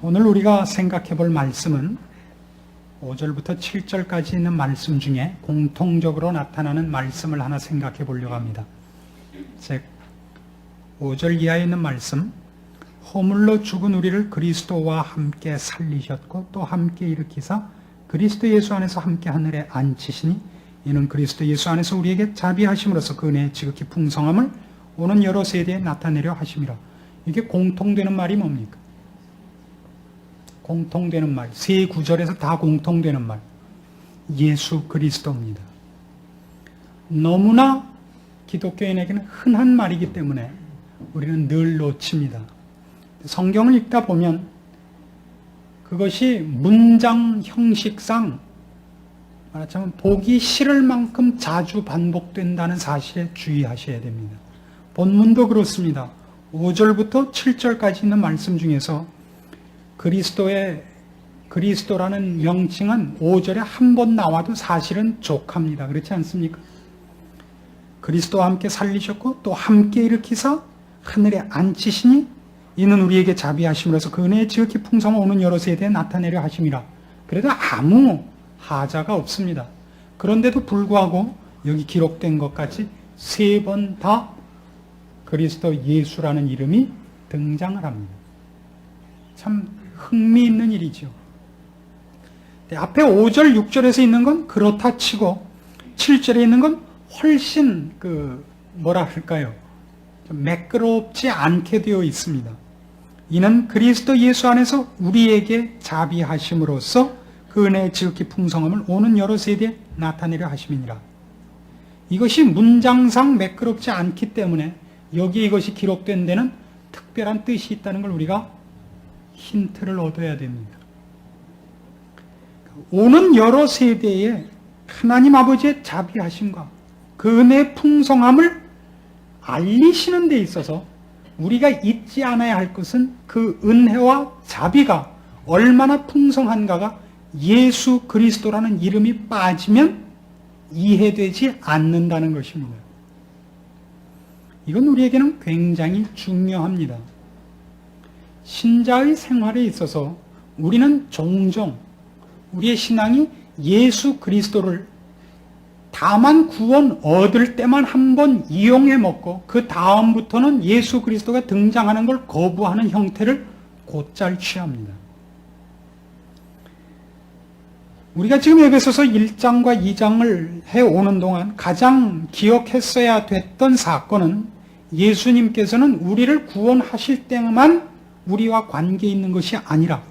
오늘 우리가 생각해 볼 말씀은 5절부터 7절까지 있는 말씀 중에 공통적으로 나타나는 말씀을 하나 생각해 보려고 합니다. 5절 이하에 있는 말씀, 허물로 죽은 우리를 그리스도와 함께 살리셨고 또 함께 일으키사 그리스도 예수 안에서 함께 하늘에 앉히시니 이는 그리스도 예수 안에서 우리에게 자비하심으로써 그 은혜의 지극히 풍성함을 오는 여러 세대에 나타내려 하심이라. 이게 공통되는 말이 뭡니까? 공통되는 말, 세 구절에서 다 공통되는 말, 예수 그리스도입니다. 너무나 기독교인에게는 흔한 말이기 때문에 우리는 늘 놓칩니다. 성경을 읽다 보면 그것이 문장 형식상 말하자면 보기 싫을 만큼 자주 반복된다는 사실에 주의하셔야 됩니다. 본문도 그렇습니다. 5절부터 7절까지 있는 말씀 중에서 그리스도라는 명칭은 5절에 한 번 나와도 사실은 족합니다. 그렇지 않습니까? 그리스도와 함께 살리셨고 또 함께 일으키사 하늘에 앉히시니 이는 우리에게 자비하심으로써 그 은혜의 지극히 풍성을 오는 여러 세대에 나타내려 하심이라. 그래도 아무 하자가 없습니다. 그런데도 불구하고 여기 기록된 것까지 세 번 다 그리스도 예수라는 이름이 등장을 합니다. 참 흥미있는 일이죠. 앞에 5절, 6절에서 있는 건 그렇다 치고 7절에 있는 건 훨씬 뭐라 할까요? 좀 매끄럽지 않게 되어 있습니다. 이는 그리스도 예수 안에서 우리에게 자비하심으로써 그 은혜의 지극히 풍성함을 오는 여러 세대에 나타내려 하심이니라. 이것이 문장상 매끄럽지 않기 때문에 여기에 이것이 기록된 데는 특별한 뜻이 있다는 걸 우리가 힌트를 얻어야 됩니다. 오는 여러 세대에 하나님 아버지의 자비하심과 그 은혜의 풍성함을 알리시는 데 있어서 우리가 잊지 않아야 할 것은 그 은혜와 자비가 얼마나 풍성한가가 예수 그리스도라는 이름이 빠지면 이해되지 않는다는 것입니다. 이건 우리에게는 굉장히 중요합니다. 신자의 생활에 있어서 우리는 종종 우리의 신앙이 예수 그리스도를 다만 구원 얻을 때만 한번 이용해 먹고 그 다음부터는 예수 그리스도가 등장하는 걸 거부하는 형태를 곧잘 취합니다. 우리가 지금 에베소서 1장과 2장을 해오는 동안 가장 기억했어야 됐던 사건은 예수님께서는 우리를 구원하실 때만 우리와 관계 있는 것이 아니라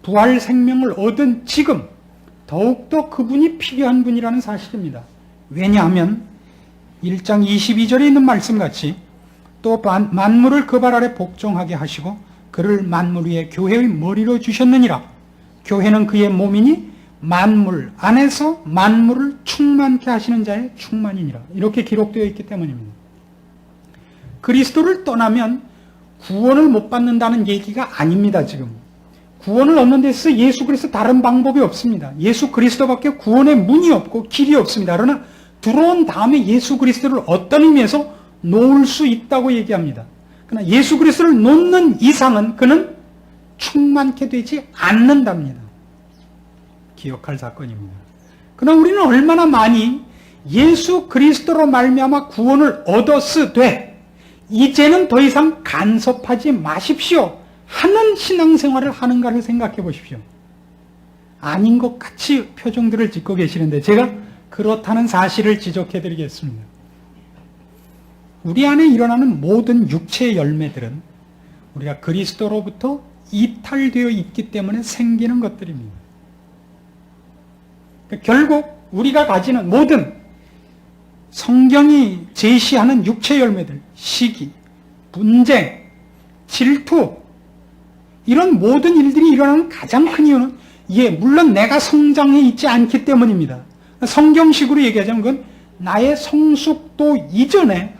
부활 생명을 얻은 지금 더욱더 그분이 필요한 분이라는 사실입니다. 왜냐하면 1장 22절에 있는 말씀같이 또 만물을 그 발 아래 복종하게 하시고 그를 만물 위에 교회의 머리로 주셨느니라. 교회는 그의 몸이니 만물 안에서 만물을 충만케 하시는 자의 충만이니라. 이렇게 기록되어 있기 때문입니다. 그리스도를 떠나면 구원을 못 받는다는 얘기가 아닙니다. 지금 구원을 얻는 데 있어서 예수 그리스도 다른 방법이 없습니다. 예수 그리스도밖에 구원의 문이 없고 길이 없습니다. 그러나 들어온 다음에 예수 그리스도를 어떤 의미에서 놓을 수 있다고 얘기합니다. 그러나 예수 그리스도를 놓는 이상은 그는 충만케 되지 않는답니다. 기억할 사건입니다. 그러나 우리는 얼마나 많이 예수 그리스도로 말미암아 구원을 얻었으되 이제는 더 이상 간섭하지 마십시오 하는 신앙생활을 하는가를 생각해 보십시오. 아닌 것 같이 표정들을 짓고 계시는데 제가 그렇다는 사실을 지적해 드리겠습니다. 우리 안에 일어나는 모든 육체의 열매들은 우리가 그리스도로부터 이탈되어 있기 때문에 생기는 것들입니다. 그러니까 결국 우리가 가지는 모든 성경이 제시하는 육체 열매들, 시기, 분쟁, 질투, 이런 모든 일들이 일어나는 가장 큰 이유는 물론 내가 성장해 있지 않기 때문입니다. 성경식으로 얘기하자면 그건 나의 성숙도 이전에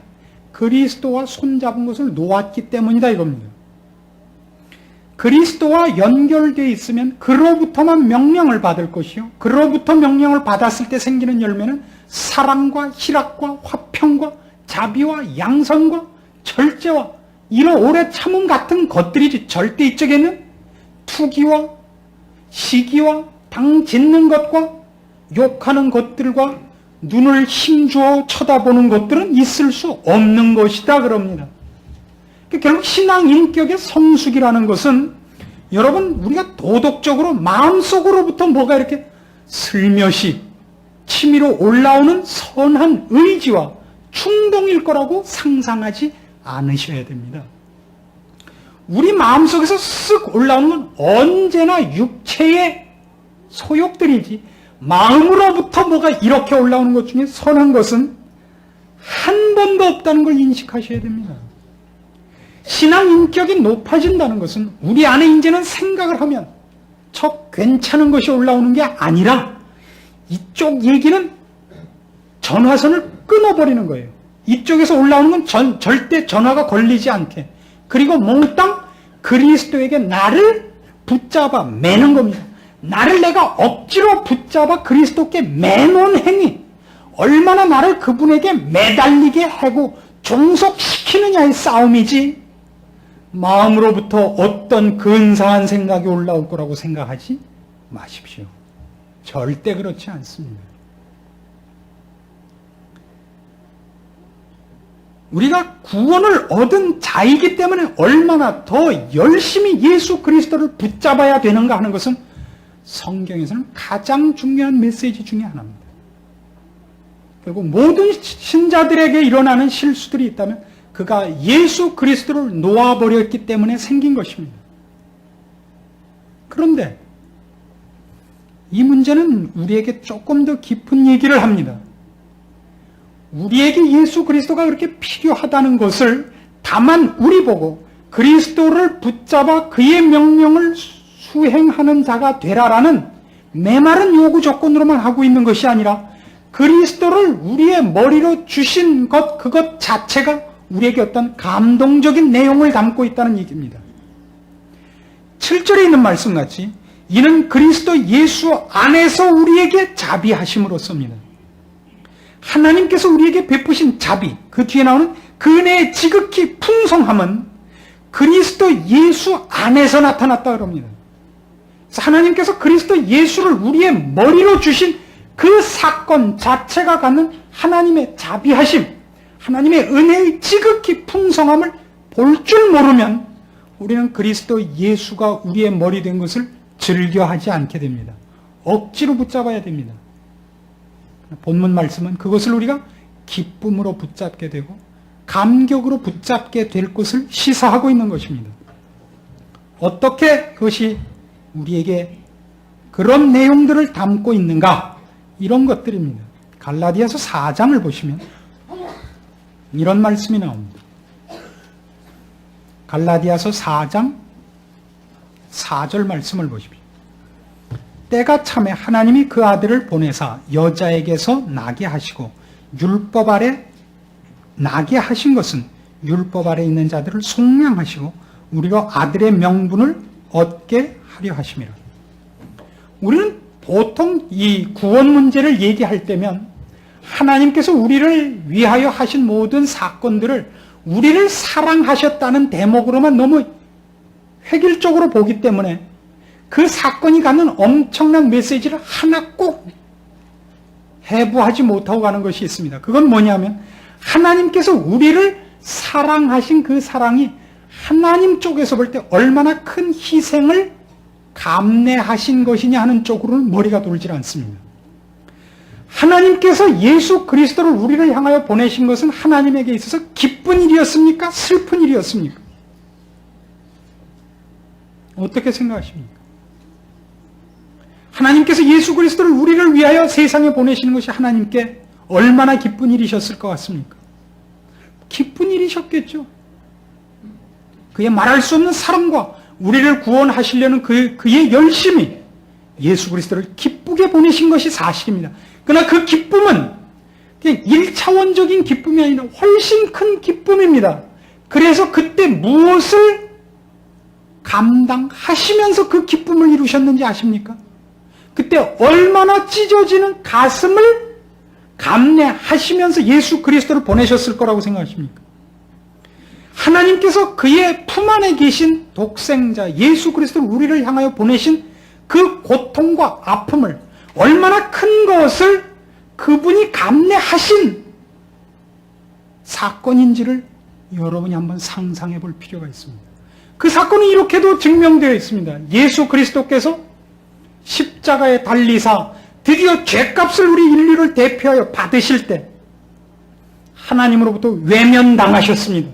그리스도와 손잡은 것을 놓았기 때문이다 이겁니다. 그리스도와 연결되어 있으면 그로부터만 명령을 받을 것이요, 그로부터 명령을 받았을 때 생기는 열매는 사랑과 희락과 화평과 자비와 양선과 절제와 이런 오래 참음 같은 것들이지 절대 이쪽에는 후기와 시기와 당 짓는 것과 욕하는 것들과 눈을 힘주어 쳐다보는 것들은 있을 수 없는 것이다 그럽니다. 결국 신앙 인격의 성숙이라는 것은 여러분 우리가 도덕적으로 마음속으로부터 뭐가 이렇게 슬며시 치밀어 올라오는 선한 의지와 충동일 거라고 상상하지 않으셔야 됩니다. 우리 마음속에서 쓱 올라오는 건 언제나 육체의 소욕들이지 마음으로부터 뭐가 이렇게 올라오는 것 중에 선한 것은 한 번도 없다는 걸 인식하셔야 됩니다. 신앙 인격이 높아진다는 것은 우리 안에 이제는 생각을 하면 저 괜찮은 것이 올라오는 게 아니라 이쪽 얘기는 전화선을 끊어버리는 거예요. 이쪽에서 올라오는 건 절대 전화가 걸리지 않게, 그리고 몽땅 그리스도에게 나를 붙잡아 매는 겁니다. 나를 내가 억지로 붙잡아 그리스도께 매놓은 행위, 얼마나 나를 그분에게 매달리게 하고 종속시키느냐의 싸움이지 마음으로부터 어떤 근사한 생각이 올라올 거라고 생각하지 마십시오. 절대 그렇지 않습니다. 우리가 구원을 얻은 자이기 때문에 얼마나 더 열심히 예수 그리스도를 붙잡아야 되는가 하는 것은 성경에서는 가장 중요한 메시지 중에 하나입니다. 결국 모든 신자들에게 일어나는 실수들이 있다면 그가 예수 그리스도를 놓아버렸기 때문에 생긴 것입니다. 그런데 이 문제는 우리에게 조금 더 깊은 얘기를 합니다. 우리에게 예수 그리스도가 그렇게 필요하다는 것을 다만 우리 보고 그리스도를 붙잡아 그의 명령을 수행하는 자가 되라라는 메마른 요구 조건으로만 하고 있는 것이 아니라 그리스도를 우리의 머리로 주신 것, 그것 자체가 우리에게 어떤 감동적인 내용을 담고 있다는 얘기입니다. 7절에 있는 말씀같이 이는 그리스도 예수 안에서 우리에게 자비하심으로써입니다. 하나님께서 우리에게 베푸신 자비, 그 뒤에 나오는 그 은혜의 지극히 풍성함은 그리스도 예수 안에서 나타났다 그럽니다. 그래서 하나님께서 그리스도 예수를 우리의 머리로 주신 그 사건 자체가 갖는 하나님의 자비하심, 하나님의 은혜의 지극히 풍성함을 볼 줄 모르면 우리는 그리스도 예수가 우리의 머리 된 것을 즐겨하지 않게 됩니다. 억지로 붙잡아야 됩니다. 본문 말씀은 그것을 우리가 기쁨으로 붙잡게 되고 감격으로 붙잡게 될 것을 시사하고 있는 것입니다. 어떻게 그것이 우리에게 그런 내용들을 담고 있는가? 이런 것들입니다. 갈라디아서 4장을 보시면 이런 말씀이 나옵니다. 갈라디아서 4장 4절 말씀을 보십시오. 때가 참에 하나님이 그 아들을 보내사 여자에게서 나게 하시고 율법 아래 나게 하신 것은 율법 아래 있는 자들을 속량하시고 우리로 아들의 명분을 얻게 하려 하심이라. 우리는 보통 이 구원 문제를 얘기할 때면 하나님께서 우리를 위하여 하신 모든 사건들을 우리를 사랑하셨다는 대목으로만 너무 획일적으로 보기 때문에 그 사건이 갖는 엄청난 메시지를 하나 꼭 해부하지 못하고 가는 것이 있습니다. 그건 뭐냐면 하나님께서 우리를 사랑하신 그 사랑이 하나님 쪽에서 볼 때 얼마나 큰 희생을 감내하신 것이냐 하는 쪽으로는 머리가 돌지 않습니다. 하나님께서 예수 그리스도를 우리를 향하여 보내신 것은 하나님에게 있어서 기쁜 일이었습니까? 슬픈 일이었습니까? 어떻게 생각하십니까? 하나님께서 예수 그리스도를 우리를 위하여 세상에 보내시는 것이 하나님께 얼마나 기쁜 일이셨을 것 같습니까? 기쁜 일이셨겠죠. 그의 말할 수 없는 사랑과 우리를 구원하시려는 그의 열심이 예수 그리스도를 기쁘게 보내신 것이 사실입니다. 그러나 그 기쁨은 그냥 1차원적인 기쁨이 아니라 훨씬 큰 기쁨입니다. 그래서 그때 무엇을 감당하시면서 그 기쁨을 이루셨는지 아십니까? 그때 얼마나 찢어지는 가슴을 감내하시면서 예수 그리스도를 보내셨을 거라고 생각하십니까? 하나님께서 그의 품 안에 계신 독생자 예수 그리스도를 우리를 향하여 보내신 그 고통과 아픔을 얼마나 큰 것을 그분이 감내하신 사건인지를 여러분이 한번 상상해 볼 필요가 있습니다. 그 사건은 이렇게도 증명되어 있습니다. 예수 그리스도께서 십자가에 달리사 드디어 죄값을 우리 인류를 대표하여 받으실 때 하나님으로부터 외면당하셨습니다.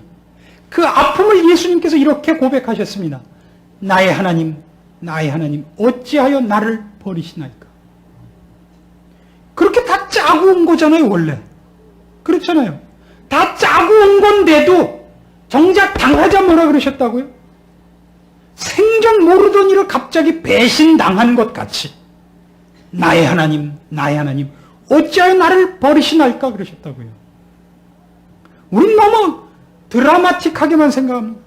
그 아픔을 예수님께서 이렇게 고백하셨습니다. 나의 하나님, 나의 하나님, 어찌하여 나를 버리시나이까? 그렇게 다 짜고 온 거잖아요, 원래. 그렇잖아요. 다 짜고 온 건데도 정작 당하자 뭐라 그러셨다고요? 생전 모르던 일을 갑자기 배신당한 것 같이 나의 하나님, 나의 하나님, 어찌하여 나를 버리시나이까? 그러셨다고요. 우린 너무 드라마틱하게만 생각합니다.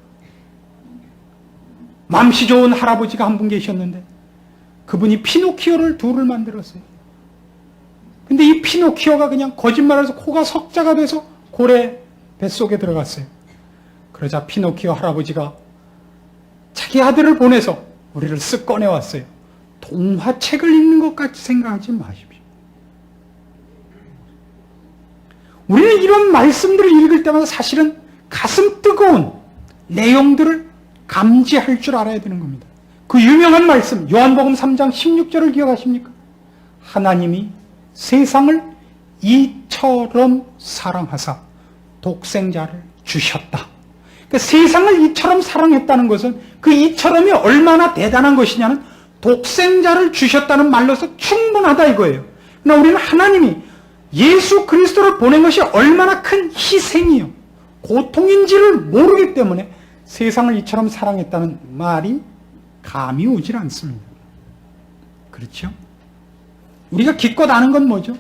맘씨 좋은 할아버지가 한 분 계셨는데 그분이 피노키오를 둘을 만들었어요. 근데 이 피노키오가 그냥 거짓말해서 코가 석자가 돼서 고래 뱃속에 들어갔어요. 그러자 피노키오 할아버지가 자기 아들을 보내서 우리를 쓱 꺼내왔어요. 동화책을 읽는 것 같이 생각하지 마십시오. 우리는 이런 말씀들을 읽을 때마다 사실은 가슴 뜨거운 내용들을 감지할 줄 알아야 되는 겁니다. 그 유명한 말씀 요한복음 3장 16절을 기억하십니까? 하나님이 세상을 이처럼 사랑하사 독생자를 주셨다. 그러니까 세상을 이처럼 사랑했다는 것은 그 이처럼이 얼마나 대단한 것이냐는 독생자를 주셨다는 말로서 충분하다 이거예요. 그러나 우리는 하나님이 예수 그리스도를 보낸 것이 얼마나 큰 희생이요 고통인지를 모르기 때문에 세상을 이처럼 사랑했다는 말이 감이 오질 않습니다. 그렇죠? 우리가 기껏 아는 건 뭐죠?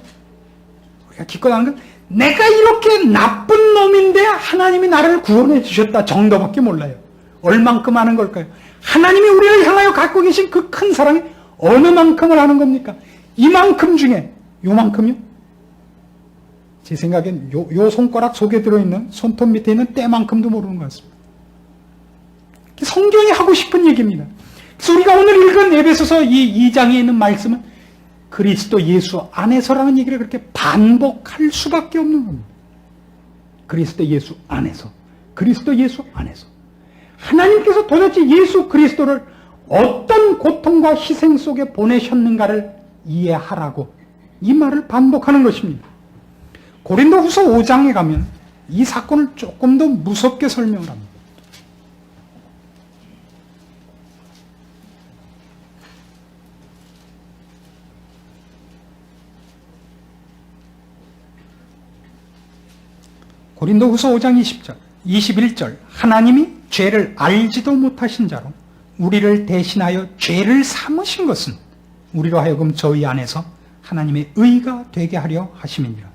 우리가 기껏 아는 건 내가 이렇게 나쁜 놈인데 하나님이 나를 구원해 주셨다 정도밖에 몰라요. 얼만큼 아는 걸까요? 하나님이 우리를 향하여 갖고 계신 그 큰 사랑이 어느 만큼을 아는 겁니까? 이만큼 중에 요만큼이요? 제 생각엔 요 손가락 속에 들어있는 손톱 밑에 있는 때만큼도 모르는 것 같습니다. 성경이 하고 싶은 얘기입니다. 그래서 우리가 오늘 읽은 에베소서 이 2장에 있는 말씀은 그리스도 예수 안에서라는 얘기를 그렇게 반복할 수밖에 없는 겁니다. 그리스도 예수 안에서, 그리스도 예수 안에서. 하나님께서 도대체 예수 그리스도를 어떤 고통과 희생 속에 보내셨는가를 이해하라고 이 말을 반복하는 것입니다. 고린도후서 5장에 가면 이 사건을 조금 더 무섭게 설명을 합니다. 고린도후서 5장 20절, 21절 하나님이 죄를 알지도 못하신 자로 우리를 대신하여 죄를 삼으신 것은 우리로 하여금 저희 안에서 하나님의 의가 되게 하려 하심이니라.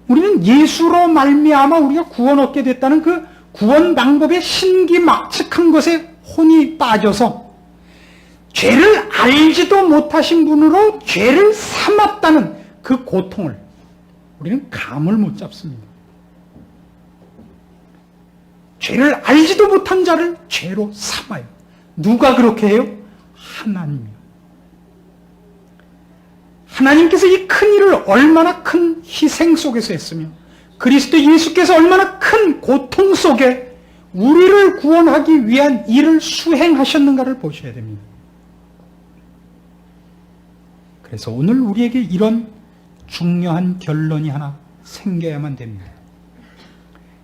우리는 예수로 말미암아 우리가 구원 얻게 됐다는 그 구원 방법의 신기막측한 것에 혼이 빠져서 죄를 알지도 못하신 분으로 죄를 삼았다는 그 고통을 우리는 감을 못 잡습니다. 죄를 알지도 못한 자를 죄로 삼아요. 누가 그렇게 해요? 하나님이요. 하나님께서 이 큰 일을 얼마나 큰 희생 속에서 했으며 그리스도 예수께서 얼마나 큰 고통 속에 우리를 구원하기 위한 일을 수행하셨는가를 보셔야 됩니다. 그래서 오늘 우리에게 이런 중요한 결론이 하나 생겨야만 됩니다.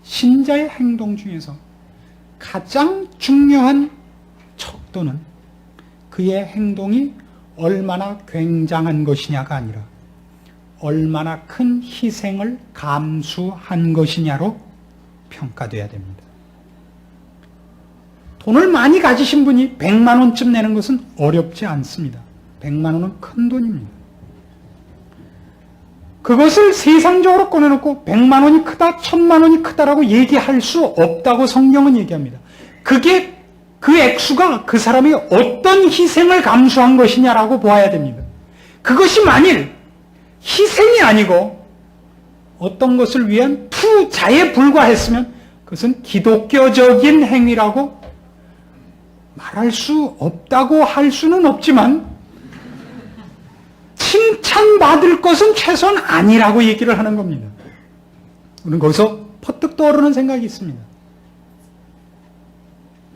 신자의 행동 중에서 가장 중요한 척도는 그의 행동이 얼마나 굉장한 것이냐가 아니라 얼마나 큰 희생을 감수한 것이냐로 평가돼야 됩니다. 돈을 많이 가지신 분이 100만 원쯤 내는 것은 어렵지 않습니다. 100만 원은 큰 돈입니다. 그것을 세상적으로 꺼내놓고 100만 원이 크다, 1000만 원이 크다라고 얘기할 수 없다고 성경은 얘기합니다. 그게 그 액수가 그 사람이 어떤 희생을 감수한 것이냐라고 보아야 됩니다. 그것이 만일 희생이 아니고 어떤 것을 위한 투자에 불과했으면 그것은 기독교적인 행위라고 말할 수 없다고 할 수는 없지만 칭찬받을 것은 최소한 아니라고 얘기를 하는 겁니다. 우리는 거기서 퍼뜩 떠오르는 생각이 있습니다.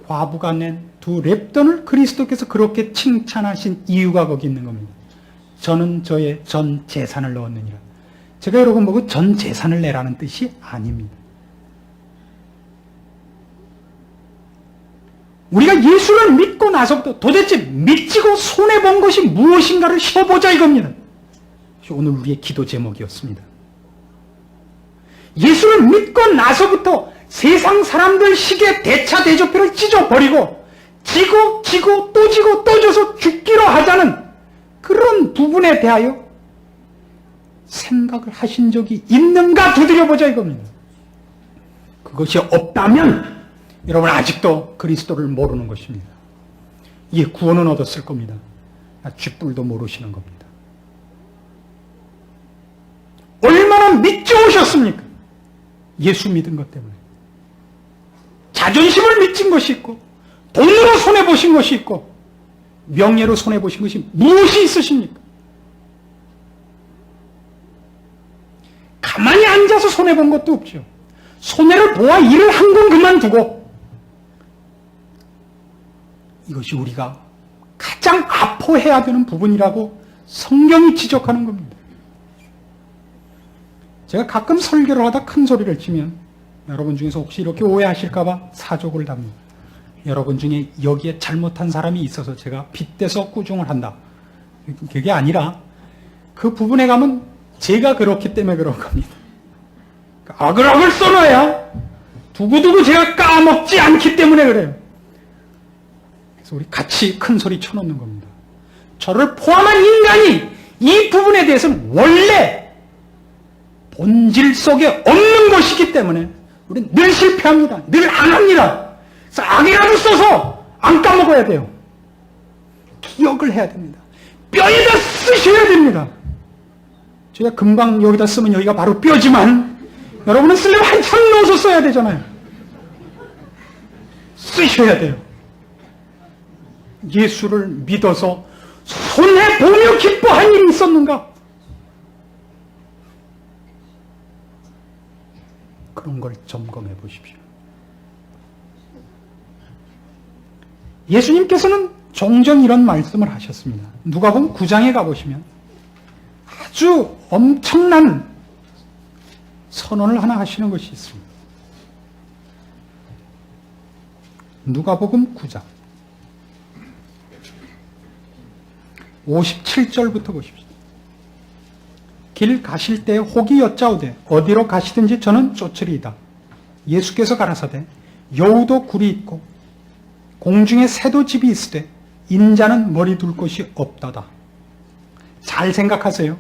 과부가 낸 두 랩돈을 그리스도께서 그렇게 칭찬하신 이유가 거기 있는 겁니다. 저는 저의 전 재산을 넣었느니라. 제가 여러분 보고 전 재산을 내라는 뜻이 아닙니다. 우리가 예수를 믿고 나서부터 도대체 믿지고 손해본 것이 무엇인가를 쉬어보자 이겁니다. 오늘 우리의 기도 제목이었습니다. 예수를 믿고 나서부터 세상 사람들 식의 대차 대조표를 찢어버리고 지고 또 지고 또 져서 죽기로 하자는 그런 부분에 대하여 생각을 하신 적이 있는가 두드려보자 이겁니다. 그것이 없다면 여러분 아직도 그리스도를 모르는 것입니다. 이 구원은 얻었을 겁니다. 쥐뿔도 모르시는 겁니다. 얼마나 믿지 오셨습니까? 예수 믿은 것 때문에. 자존심을 믿진 것이 있고 돈으로 손해보신 것이 있고 명예로 손해보신 것이 무엇이 있으십니까? 가만히 앉아서 손해본 것도 없죠. 손해를 보아 일을 한 건 그만두고 이것이 우리가 가장 아파해야 되는 부분이라고 성경이 지적하는 겁니다. 제가 가끔 설교를 하다 큰 소리를 치면 여러분 중에서 혹시 이렇게 오해하실까봐 사족을 답니다. 여러분 중에 여기에 잘못한 사람이 있어서 제가 빗대서 꾸중을 한다. 그게 아니라 그 부분에 가면 제가 그렇기 때문에 그런 겁니다. 아글아글 써놔야 두고두고 제가 까먹지 않기 때문에 그래요. 그래서 우리 같이 큰 소리 쳐놓는 겁니다. 저를 포함한 인간이 이 부분에 대해서는 원래 본질 속에 없는 것이기 때문에 우리는 늘 실패합니다. 늘 안 합니다. 그래서 악이라도 써서 안 까먹어야 돼요. 기억을 해야 됩니다. 뼈에다 쓰셔야 됩니다. 제가 금방 여기다 쓰면 여기가 바로 뼈지만 여러분은 쓰려면 한참 넣어서 써야 되잖아요. 쓰셔야 돼요. 예수를 믿어서 손해보며 기뻐한 일이 있었는가? 그런 걸 점검해 보십시오. 예수님께서는 종종 이런 말씀을 하셨습니다. 누가복음 9장에 가보시면 아주 엄청난 선언을 하나 하시는 것이 있습니다. 누가복음 9장 57절부터 보십시오. 길 가실 때 혹이 여짜오되 어디로 가시든지 저는 쫓으리이다. 예수께서 가라사대 여우도 굴이 있고 공중에 새도 집이 있으되 인자는 머리 둘 곳이 없다다. 잘 생각하세요.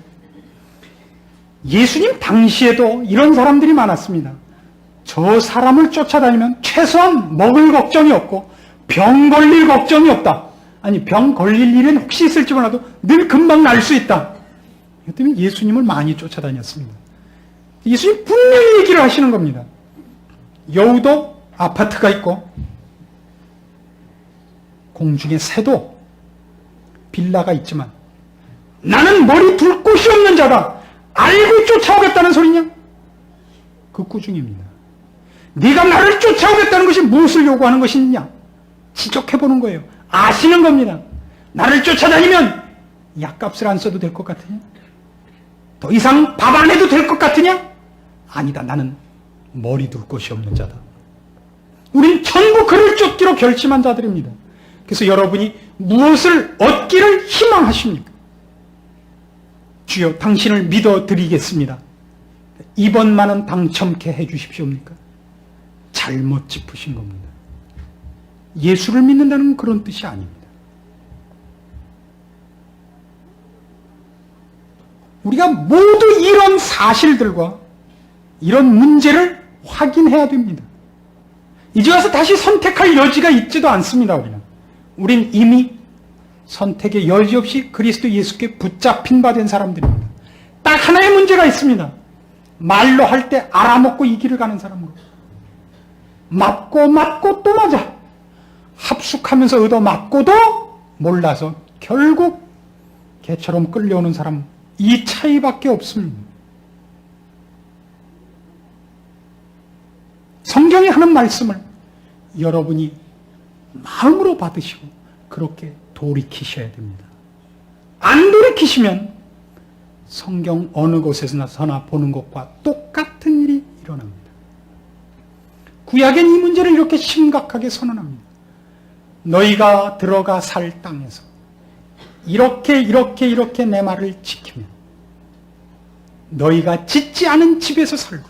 예수님 당시에도 이런 사람들이 많았습니다. 저 사람을 쫓아다니면 최소한 먹을 걱정이 없고 병 걸릴 걱정이 없다. 아니 병 걸릴 일은 혹시 있을지 몰라도 늘 금방 날 수 있다. 이 때문에 예수님을 많이 쫓아다녔습니다. 예수님 분명히 얘기를 하시는 겁니다. 여우도 아파트가 있고 공중에 새도 빌라가 있지만 나는 머리 둘 곳이 없는 자다. 알고 쫓아오겠다는 소리냐? 그 꾸중입니다. 네가 나를 쫓아오겠다는 것이 무엇을 요구하는 것이냐? 지적해보는 거예요. 아시는 겁니다. 나를 쫓아다니면 약값을 안 써도 될 것 같으냐? 더 이상 밥 안 해도 될 것 같으냐? 아니다. 나는 머리 둘 곳이 없는 자다. 우린 전부 그를 쫓기로 결심한 자들입니다. 그래서 여러분이 무엇을 얻기를 희망하십니까? 주여 당신을 믿어드리겠습니다. 이번만은 당첨케 해주십시옵니까? 잘못 짚으신 겁니다. 예수를 믿는다는 그런 뜻이 아닙니다. 우리가 모두 이런 사실들과 이런 문제를 확인해야 됩니다. 이제 와서 다시 선택할 여지가 있지도 않습니다. 우린 이미 선택의 여지 없이 그리스도 예수께 붙잡힌 바 된 사람들입니다. 딱 하나의 문제가 있습니다. 말로 할 때 알아먹고 이 길을 가는 사람으로. 맞고 또 맞아. 합숙하면서 얻어맞고도 몰라서 결국 개처럼 끌려오는 사람, 이 차이밖에 없습니다. 성경이 하는 말씀을 여러분이 마음으로 받으시고 그렇게 돌이키셔야 됩니다. 안 돌이키시면 성경 어느 곳에서나 보는 것과 똑같은 일이 일어납니다. 구약엔 이 문제를 이렇게 심각하게 선언합니다. 너희가 들어가 살 땅에서 이렇게 내 말을 지키면 너희가 짓지 않은 집에서 살고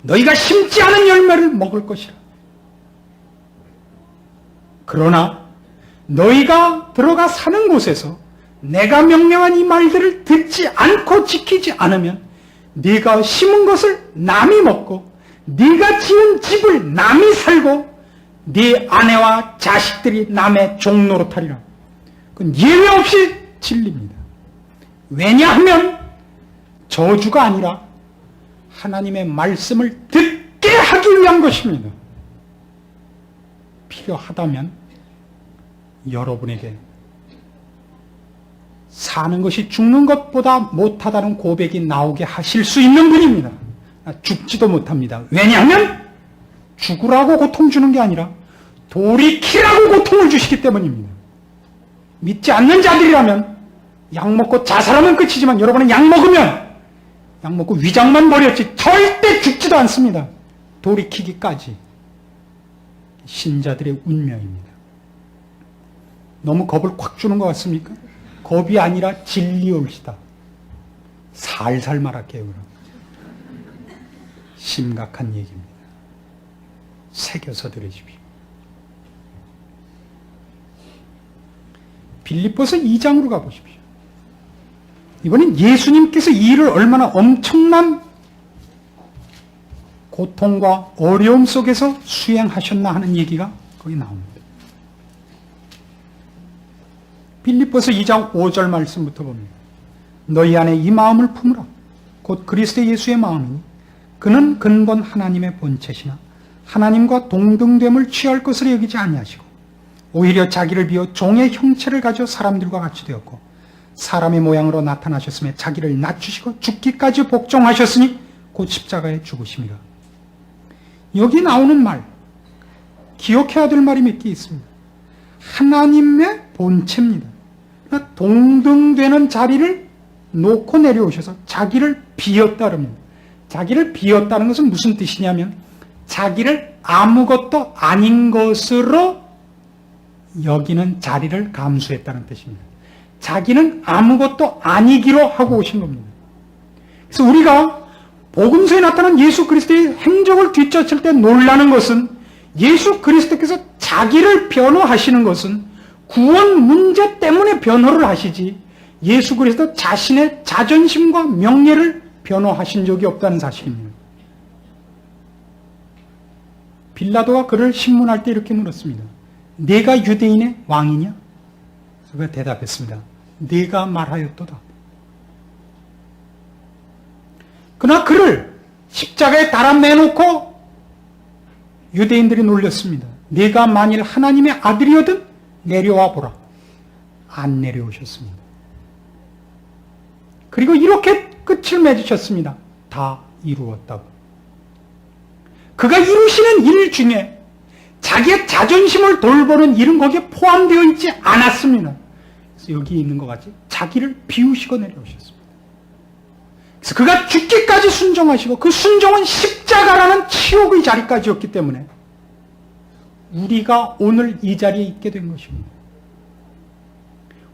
너희가 심지 않은 열매를 먹을 것이라. 그러나 너희가 들어가 사는 곳에서 내가 명령한 이 말들을 듣지 않고 지키지 않으면 네가 심은 것을 남이 먹고 네가 지은 집을 남이 살고 네 아내와 자식들이 남의 종노릇하리라. 그건 예외 없이 진리입니다. 왜냐하면 저주가 아니라 하나님의 말씀을 듣게 하기 위한 것입니다. 필요하다면 여러분에게 사는 것이 죽는 것보다 못하다는 고백이 나오게 하실 수 있는 분입니다. 죽지도 못합니다. 왜냐하면 죽으라고 고통 주는 게 아니라 돌이키라고 고통을 주시기 때문입니다. 믿지 않는 자들이라면 약 먹고 자살하면 끝이지만 여러분은 약 먹고 위장만 버렸지 절대 죽지도 않습니다. 돌이키기까지. 신자들의 운명입니다. 너무 겁을 콱 주는 것 같습니까? 겁이 아니라 진리올시다. 살살 말할게요. 그럼. 심각한 얘기입니다. 새겨서 들으십시오. 빌립보서 2장으로 가보십시오. 이번엔 예수님께서 이 일을 얼마나 엄청난 고통과 어려움 속에서 수행하셨나 하는 얘기가 거기 나옵니다. 빌립보서 2장 5절 말씀부터 봅니다. 너희 안에 이 마음을 품으라. 곧 그리스도 예수의 마음이니 그는 근본 하나님의 본체시나 하나님과 동등됨을 취할 것으로 여기지 아니하시고 오히려 자기를 비워 종의 형체를 가져 사람들과 같이 되었고 사람의 모양으로 나타나셨으며 자기를 낮추시고 죽기까지 복종하셨으니 곧 십자가에 죽으심이라. 여기 나오는 말, 기억해야 될 말이 몇 개 있습니다. 하나님의 본체입니다. 그러니까 동등되는 자리를 놓고 내려오셔서 자기를 비웠다 그럽니다. 자기를 비웠다는 것은 무슨 뜻이냐면 자기를 아무것도 아닌 것으로 여기는 자리를 감수했다는 뜻입니다. 자기는 아무것도 아니기로 하고 오신 겁니다. 그래서 우리가 복음서에 나타난 예수 그리스도의 행적을 뒤쫓을 때 놀라는 것은 예수 그리스도께서 자기를 변호하시는 것은 구원 문제 때문에 변호를 하시지 예수 그리스도 자신의 자존심과 명예를 변호하신 적이 없다는 사실입니다. 빌라도가 그를 신문할 때 이렇게 물었습니다. 네가 유대인의 왕이냐? 그가 대답했습니다. 네가 말하였도다. 그러나 그를 십자가에 달아내놓고 유대인들이 놀렸습니다. 네가 만일 하나님의 아들이거든 내려와 보라. 안 내려오셨습니다. 그리고 이렇게 끝을 맺으셨습니다. 다 이루었다고. 그가 이루시는 일 중에 자기의 자존심을 돌보는 일은 거기에 포함되어 있지 않았습니다. 그래서 여기 있는 것 같이 자기를 비우시고 내려오셨습니다. 그래서 그가 죽기까지 순종하시고 그 순종은 십자가라는 치욕의 자리까지였기 때문에 우리가 오늘 이 자리에 있게 된 것입니다.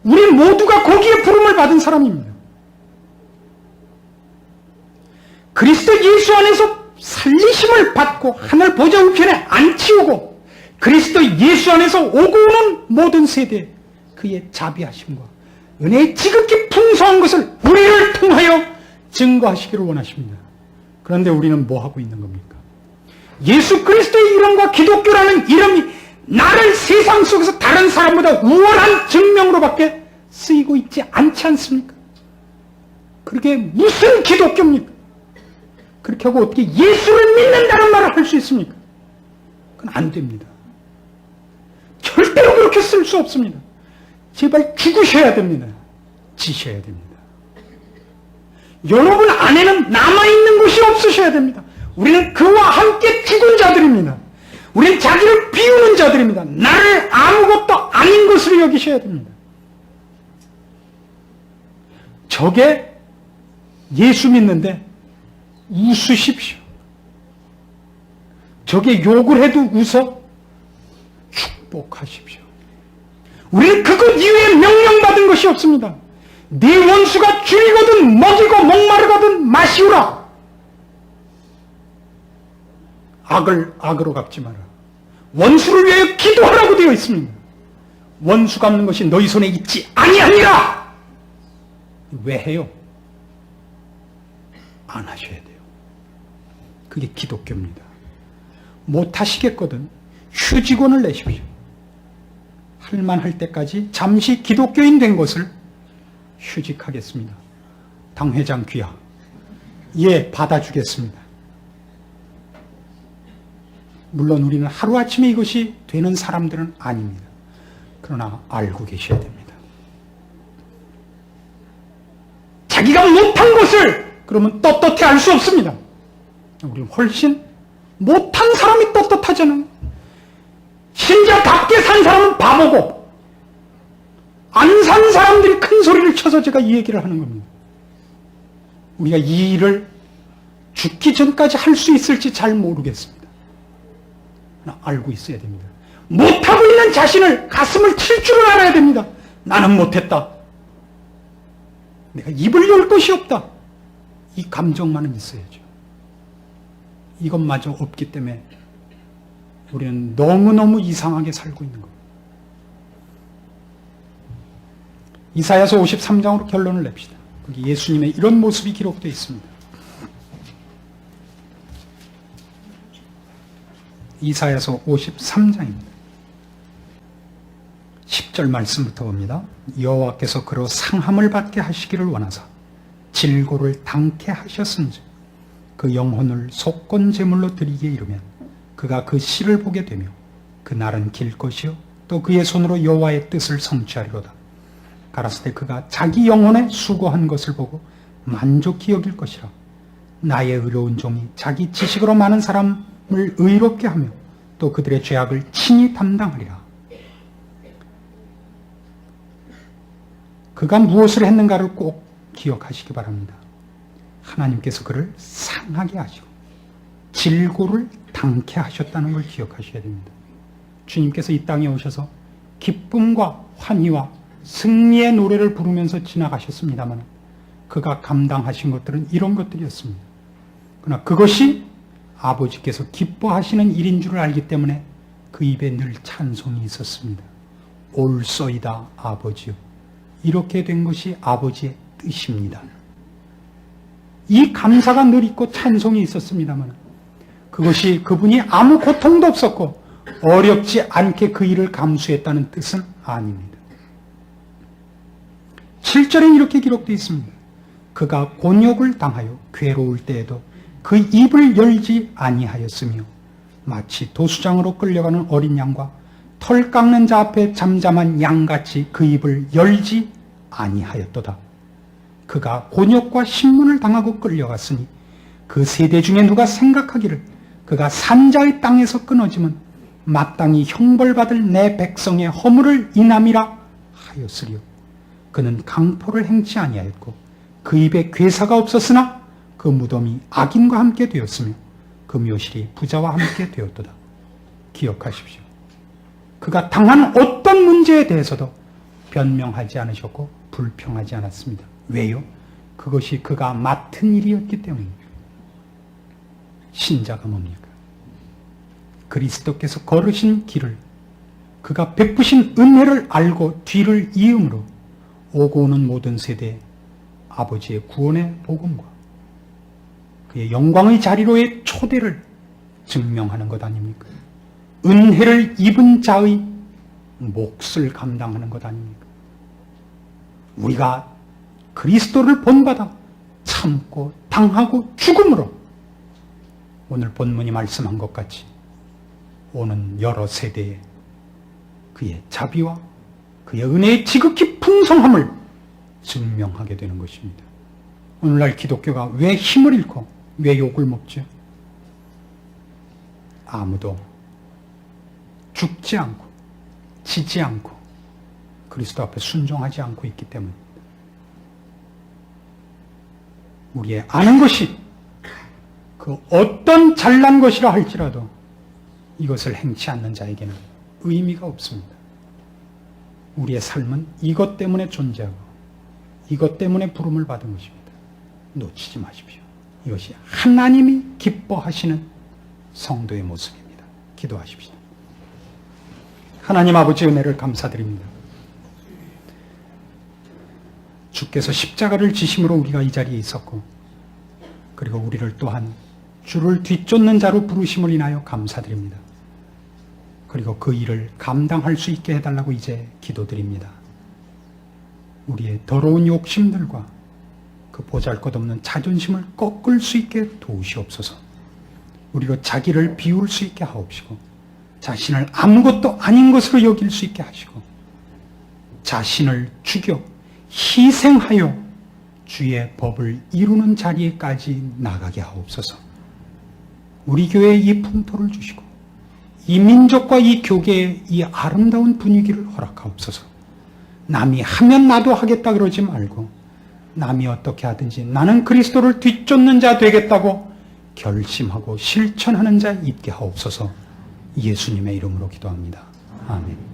우리 모두가 거기에 부름을 받은 사람입니다. 그리스도 예수 안에서 살리심을 받고 하늘 보좌 우편에 앉히우고 그리스도 예수 안에서 오고 오는 모든 세대에 그의 자비하심과 은혜의 지극히 풍성한 것을 우리를 통하여 증거하시기를 원하십니다. 그런데 우리는 뭐 하고 있는 겁니까? 예수 그리스도의 이름과 기독교라는 이름이 나를 세상 속에서 다른 사람보다 우월한 증명으로밖에 쓰이고 있지 않지 않습니까? 그게 무슨 기독교입니까? 그렇게 하고 어떻게 예수를 믿는다는 말을 할 수 있습니까? 그건 안 됩니다. 절대로 그렇게 쓸 수 없습니다. 제발 죽으셔야 됩니다. 지셔야 됩니다. 여러분 안에는 남아있는 것이 없으셔야 됩니다. 우리는 그와 함께 죽은 자들입니다. 우리는 자기를 비우는 자들입니다. 나를 아무것도 아닌 것으로 여기셔야 됩니다. 저게 예수 믿는데 웃으십시오. 저게 욕을 해도 웃어 축복하십시오. 우리는 그것 이외에 명령받은 것이 없습니다. 네 원수가 줄이거든 먹이고 목마르거든 마시우라. 악을 악으로 갚지 마라. 원수를 위하여 기도하라고 되어 있습니다. 원수 갚는 것이 너희 손에 있지 아니하니라. 왜 해요? 안 하셔야 돼요. 그게 기독교입니다. 못 하시겠거든 휴직원을 내십시오. 할만할 때까지 잠시 기독교인 된 것을 휴직하겠습니다. 당회장 귀하, 예, 받아주겠습니다. 물론 우리는 하루아침에 이것이 되는 사람들은 아닙니다. 그러나 알고 계셔야 됩니다. 자기가 못한 것을 그러면 떳떳해 할 수 없습니다. 우리는 훨씬 못한 사람이 떳떳하잖아요. 신자답게 산 사람은 바보고 안 산 사람들이 큰 소리를 쳐서 제가 이 얘기를 하는 겁니다. 우리가 이 일을 죽기 전까지 할 수 있을지 잘 모르겠습니다. 그러나 알고 있어야 됩니다. 못하고 있는 자신을 가슴을 칠 줄을 알아야 됩니다. 나는 못했다. 내가 입을 열 곳이 없다. 이 감정만은 있어야죠. 이것마저 없기 때문에 우리는 너무너무 이상하게 살고 있는 겁니다. 이사야서 53장으로 결론을 냅시다. 거기 예수님의 이런 모습이 기록되어 있습니다. 이사야서 53장입니다. 10절 말씀부터 봅니다. 여호와께서 그로 상함을 받게 하시기를 원하사 질고를 당케 하셨은즉 그 영혼을 속건 제물로 드리게 이르면 그가 그 씨를 보게 되며 그 날은 길 것이요 또 그의 손으로 여호와의 뜻을 성취하리로다. 가라사대 그가 자기 영혼에 수고한 것을 보고 만족히 여길 것이라. 나의 의로운 종이 자기 지식으로 많은 사람을 의롭게 하며 또 그들의 죄악을 친히 담당하리라. 그가 무엇을 했는가를 꼭 기억하시기 바랍니다. 하나님께서 그를 상하게 하시고 질고를 당케 하셨다는 걸 기억하셔야 됩니다. 주님께서 이 땅에 오셔서 기쁨과 환희와 승리의 노래를 부르면서 지나가셨습니다만 그가 감당하신 것들은 이런 것들이었습니다. 그러나 그것이 아버지께서 기뻐하시는 일인 줄 알기 때문에 그 입에 늘 찬송이 있었습니다. 옳소이다 아버지요. 이렇게 된 것이 아버지의 뜻입니다. 이 감사가 늘 있고 찬송이 있었습니다만 그것이 그분이 아무 고통도 없었고 어렵지 않게 그 일을 감수했다는 뜻은 아닙니다. 7절엔 이렇게 기록되어 있습니다. 그가 곤욕을 당하여 괴로울 때에도 그 입을 열지 아니하였으며 마치 도수장으로 끌려가는 어린 양과 털 깎는 자 앞에 잠잠한 양같이 그 입을 열지 아니하였도다. 그가 곤욕과 신문을 당하고 끌려갔으니 그 세대 중에 누가 생각하기를 그가 산자의 땅에서 끊어지면 마땅히 형벌받을 내 백성의 허물을 인함이라 하였으리요. 그는 강포를 행치 아니하였고 그 입에 괴사가 없었으나 그 무덤이 악인과 함께 되었으며 그 묘실이 부자와 함께 되었도다. 기억하십시오. 그가 당한 어떤 문제에 대해서도 변명하지 않으셨고 불평하지 않았습니다. 왜요? 그것이 그가 맡은 일이었기 때문입니다. 신자가 뭡니까? 그리스도께서 걸으신 길을 그가 베푸신 은혜를 알고 뒤를 이음으로 오고 오는 모든 세대에 아버지의 구원의 복음과 그의 영광의 자리로의 초대를 증명하는 것 아닙니까? 은혜를 입은 자의 몫을 감당하는 것 아닙니까? 우리가 그리스도를 본받아 참고 당하고 죽음으로 오늘 본문이 말씀한 것 같이 오는 여러 세대에 그의 자비와 그의 은혜의 지극히 풍성함을 증명하게 되는 것입니다. 오늘날 기독교가 왜 힘을 잃고 왜 욕을 먹죠? 아무도 죽지 않고 지지 않고 그리스도 앞에 순종하지 않고 있기 때문입니다. 우리의 아는 것이 그 어떤 잘난 것이라 할지라도 이것을 행치 않는 자에게는 의미가 없습니다. 우리의 삶은 이것 때문에 존재하고 이것 때문에 부름을 받은 것입니다. 놓치지 마십시오. 이것이 하나님이 기뻐하시는 성도의 모습입니다. 기도하십시오. 하나님 아버지 은혜를 감사드립니다. 주께서 십자가를 지심으로 우리가 이 자리에 있었고 그리고 우리를 또한 주를 뒤쫓는 자로 부르심을 인하여 감사드립니다. 그리고 그 일을 감당할 수 있게 해달라고 이제 기도드립니다. 우리의 더러운 욕심들과 그 보잘것없는 자존심을 꺾을 수 있게 도우시옵소서. 우리로 자기를 비울 수 있게 하옵시고 자신을 아무것도 아닌 것으로 여길 수 있게 하시고 자신을 죽여 희생하여 주의 법을 이루는 자리에까지 나가게 하옵소서. 우리 교회에 이 풍토를 주시고 이 민족과 이 교계의 이 아름다운 분위기를 허락하옵소서. 남이 하면 나도 하겠다 그러지 말고 남이 어떻게 하든지 나는 그리스도를 뒤쫓는 자 되겠다고 결심하고 실천하는 자 있게 하옵소서. 예수님의 이름으로 기도합니다. 아멘.